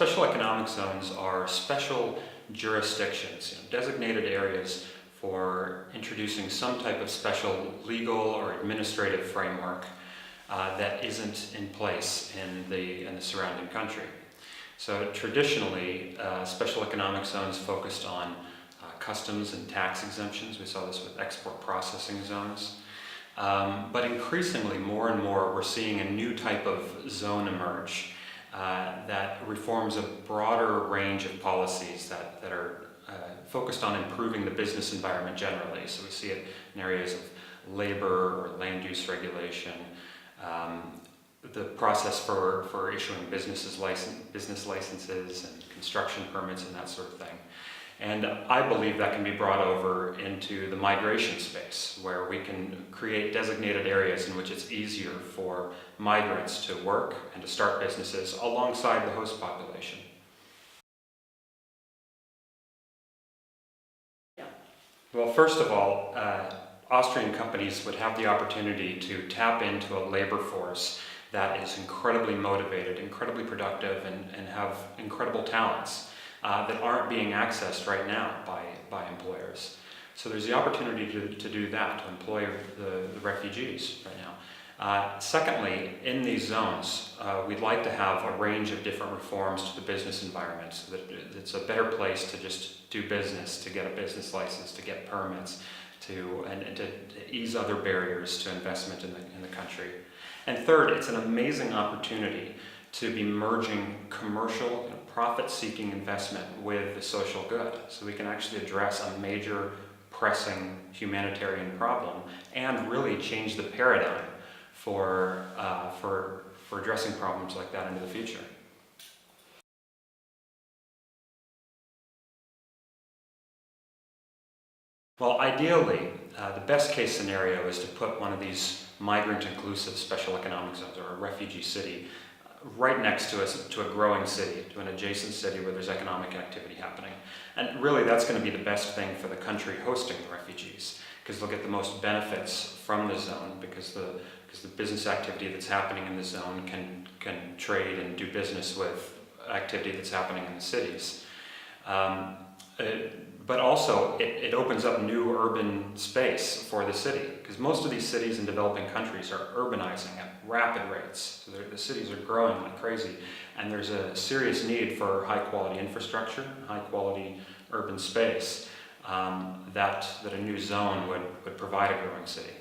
special economic zones are special jurisdictions, designated areas for introducing some type of special legal or administrative framework that isn't in place in the surrounding country. So traditionally, special economic zones focused on customs and tax exemptions. We saw this with export processing zones. But increasingly, more and more, we're seeing a new type of zone emerge that reforms a broader range of policies that are focused on improving the business environment generally. So we see it in areas of labor or land use regulation, the process for issuing business licenses and construction permits and that sort of thing. And I believe that can be brought over into the migration space, where we can create designated areas in which it's easier for migrants to work and to start businesses alongside the host population. Well, first of all, Austrian companies would have the opportunity to tap into a labor force that is incredibly motivated, incredibly productive, and have incredible talents that aren't being accessed right now by employers. So there's the opportunity to do that, to employ the refugees right now. Secondly, in these zones, we'd like to have a range of different reforms to the business environment so that it's a better place to just do business, to get a business license, to get permits, and to ease other barriers to investment in the country. And third, it's an amazing opportunity to be merging commercial, profit-seeking investment with the social good. So we can actually address a major, pressing humanitarian problem and really change the paradigm for addressing problems like that into the future. Well, ideally, the best case scenario is to put one of these migrant-inclusive special economic zones, or a refugee city, right next to a growing city, to an adjacent city where there's economic activity happening. And really, that's going to be the best thing for the country hosting the refugees, because they'll get the most benefits from the zone, because the business activity that's happening in the zone can trade and do business with activity that's happening in the cities. But also, it opens up new urban space for the city, because most of these cities in developing countries are urbanizing at rapid rates. So the cities are growing like crazy, and there's a serious need for high-quality infrastructure, high-quality urban space that a new zone would provide a growing city.